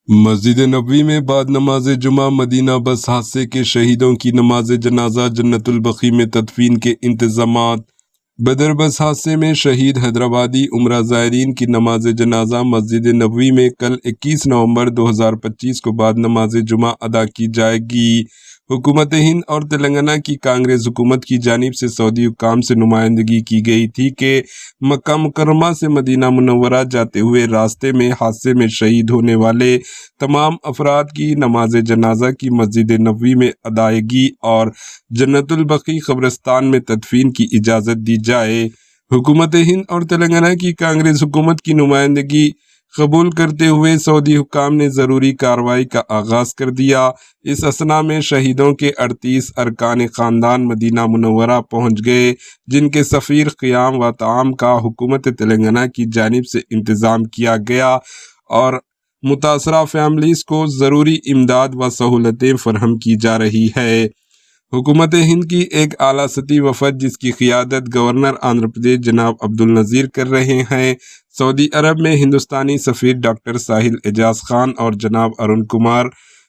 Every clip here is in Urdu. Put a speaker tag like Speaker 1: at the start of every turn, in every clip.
Speaker 1: مسجد نبوی میں بعد نماز جمعہ مدینہ بس حادثے کے شہیدوں کی نماز جنازہ جنت البقیع میں تدفین کے انتظامات۔ بدر بس حادثے میں شہید حیدرآبادی عمرہ زائرین کی نماز جنازہ مسجد نبوی میں کل 21 نومبر 2025 کو بعد نماز جمعہ ادا کی جائے گی۔ حکومت ہند اور تلنگانہ کی کانگریس حکومت کی جانب سے سعودی حکام سے نمائندگی کی گئی تھی کہ مکہ مکرمہ سے مدینہ منورہ جاتے ہوئے راستے میں حادثے میں شہید ہونے والے تمام افراد کی نماز جنازہ کی مسجد نبوی میں ادائیگی اور جنت البقیع قبرستان میں تدفین کی اجازت دی جائے۔ حکومت ہند اور تلنگانہ کی کانگریس حکومت کی نمائندگی قبول کرتے ہوئے سعودی حکام نے ضروری کارروائی کا آغاز کر دیا۔ اس اثنا میں شہیدوں کے 38 ارکان خاندان مدینہ منورہ پہنچ گئے، جن کے سفیر قیام و طعام کا حکومت تلنگانہ کی جانب سے انتظام کیا گیا اور متاثرہ فیملیز کو ضروری امداد و سہولتیں فراہم کی جا رہی ہے۔ حکومت ہند کی ایک اعلیٰ سطحی وفد جس کی قیادت گورنر آندھرا پردیش جناب عبدالنذیر کر رہے ہیں، سعودی عرب میں ہندوستانی سفیر ڈاکٹر ساحل اعجاز خان اور جناب ارون کمار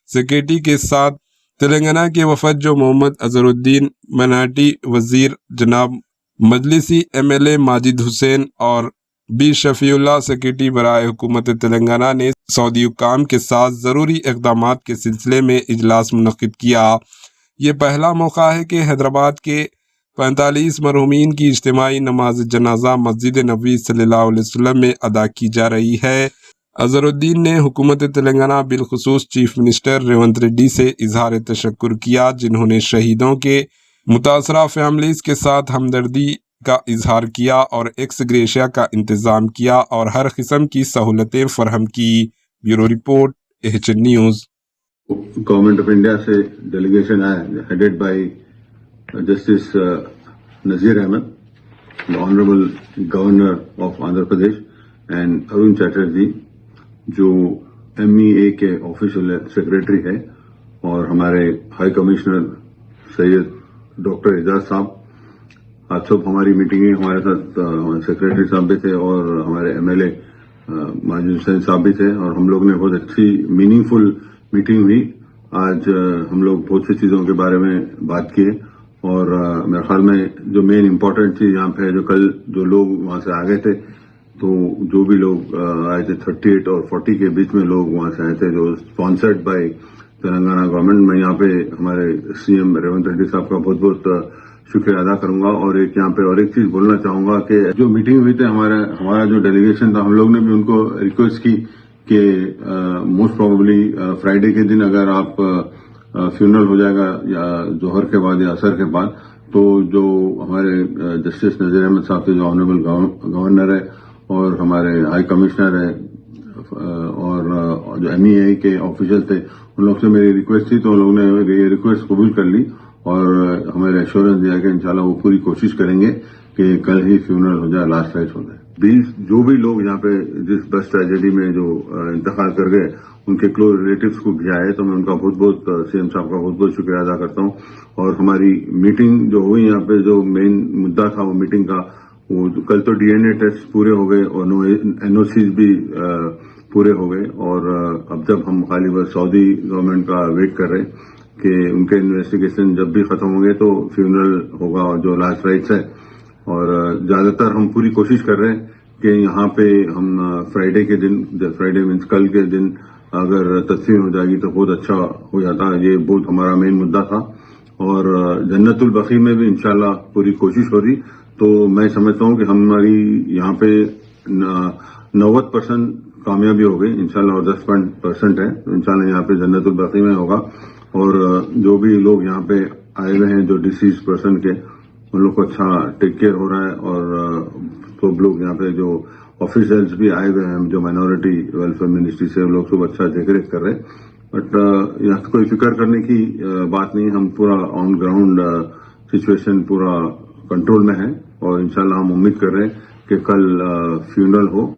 Speaker 1: سیکریٹری کے ساتھ تلنگانہ کے وفد جو محمد اظہر الدین میناٹی وزیر، جناب مجلسی MLA ماجد حسین اور بی شفیع اللہ سیکریٹری برائے حکومت تلنگانہ نے سعودی حکام کے ساتھ ضروری اقدامات کے سلسلے میں اجلاس منعقد کیا۔ یہ پہلا موقع ہے کہ حیدرآباد کے 45 مرحومین کی اجتماعی نماز جنازہ مسجد نبوی صلی اللہ علیہ وسلم میں ادا کی جا رہی ہے۔ اظہر الدین نے حکومت تلنگانہ بالخصوص چیف منسٹر ریونت ریڈی سے اظہار تشکر کیا، جنہوں نے شہیدوں کے متاثرہ فیملیز کے ساتھ ہمدردی کا اظہار کیا اور ایکس گریشیا کا انتظام کیا اور ہر قسم کی سہولتیں فراہم کی۔ بیورو رپورٹ AHN نیوز۔
Speaker 2: گورنمنٹ آف انڈیا سے ڈیلیگیشن ہے headed by justice Nazir Ahmad, honourable governor of Andhra Pradesh, and Arun Chatterjee جو MEA کے آفیشیل سیکریٹری ہے، اور ہمارے high commissioner Syed doctor Ejaz sahib. آج صبح ہماری میٹنگیں ہمارے ساتھ سیکریٹری صاحب بھی تھے اور ہمارے MLA ماجد حسین صاحب بھی تھے، اور ہم لوگ نے بہت اچھی میننگ فل میٹنگ ہوئی۔ آج ہم لوگ بہت سی چیزوں کے بارے میں بات کیے، اور میرے خیال میں جو مین امپورٹنٹ چیز یہاں پہ ہے، جو کل جو لوگ وہاں سے آ گئے تھے، تو جو بھی لوگ آئے تھے 38 اور 40 کے بیچ میں لوگ وہاں سے آئے تھے، جو اسپانسرڈ بائی تلنگانہ گورنمنٹ۔ میں یہاں پہ ہمارے CM ریونت ریڈی صاحب کا بہت بہت شکریہ ادا کروں گا، اور یہاں پہ اور ایک چیز بولنا چاہوں گا کہ جو میٹنگ ہوئی تھی ہمارا جو ڈیلیگیشن تھا، ہم لوگ نے بھی ان کو ریکویسٹ کی کہ موسٹ پروبیبلی فرائیڈے کے دن اگر آپ فیونرل ہو جائے گا یا ظہر کے بعد یا عصر کے بعد، تو جو ہمارے جسٹس نذیر احمد صاحب تھے، جو آنریبل گورنر ہے، اور ہمارے ہائی کمشنر ہے، اور جو MEA کے آفیشل تھے، ان لوگ سے میری ریکویسٹ تھی، تو ان لوگوں نے یہ ریکویسٹ قبول کر لی اور ہمیں ایشورنس دیا کہ انشاءاللہ وہ پوری کوشش کریں گے کہ کل ہی فیونرل ہو جائے، لاسٹ رائٹ ہو جائے۔ جو بھی لوگ یہاں پہ جس بس ٹریجڈی میں جو انتقال کر گئے، ان کے کلوز ریلیٹیوز کو بھی آئے، تو میں ان کا بہت بہت CM صاحب کا بہت بہت شکریہ ادا کرتا ہوں۔ اور ہماری میٹنگ جو ہوئی یہاں پہ، جو مین مدعا تھا وہ میٹنگ کا، وہ کل تو DNA ٹیسٹ پورے ہو گئے اور NOCs بھی پورے ہو گئے، اور اب جب ہم خالی بس سعودی گورنمنٹ کا ویٹ کر رہے ہیں کہ ان کے انویسٹیگیشن جب بھی ختم ہوں گے تو فیونرل ہوگا، اور جو لاسٹ رائٹس ہے۔ اور زیادہ تر ہم پوری کوشش کر رہے ہیں کہ یہاں پہ ہم فرائیڈے کے دن، فرائیڈے مینس کل کے دن اگر تدفین ہو جائے گی تو بہت اچھا ہو جاتا۔ یہ بہت ہمارا مین مدعا تھا، اور جنت البقیع میں بھی انشاءاللہ پوری کوشش ہو رہی۔ تو میں سمجھتا ہوں کہ ہماری یہاں پہ 90% کامیابی ہو گئی انشاءاللہ، اور 10% ہے انشاءاللہ یہاں پہ جنت البقیع میں ہوگا۔ اور جو بھی لوگ یہاں پہ آئے ہوئے ہیں جو ڈیسیز پرسن کے، ان لوگ کو اچھا ٹیک کیئر ہو رہا ہے، اور سب لوگ یہاں پہ جو آفیسرز بھی آئے ہوئے ہیں جو مائنورٹی ویلفیئر منسٹری سے، لوگ سب اچھا دیکھ ریکھ کر رہے ہیں۔ بٹ یہاں کوئی فکر کرنے کی بات نہیں، ہم پورا آن گراؤنڈ سچویشن پورا کنٹرول میں ہے، اور انشاءاللہ ہم امید کر رہے ہیں کہ کل فیونرل ہو۔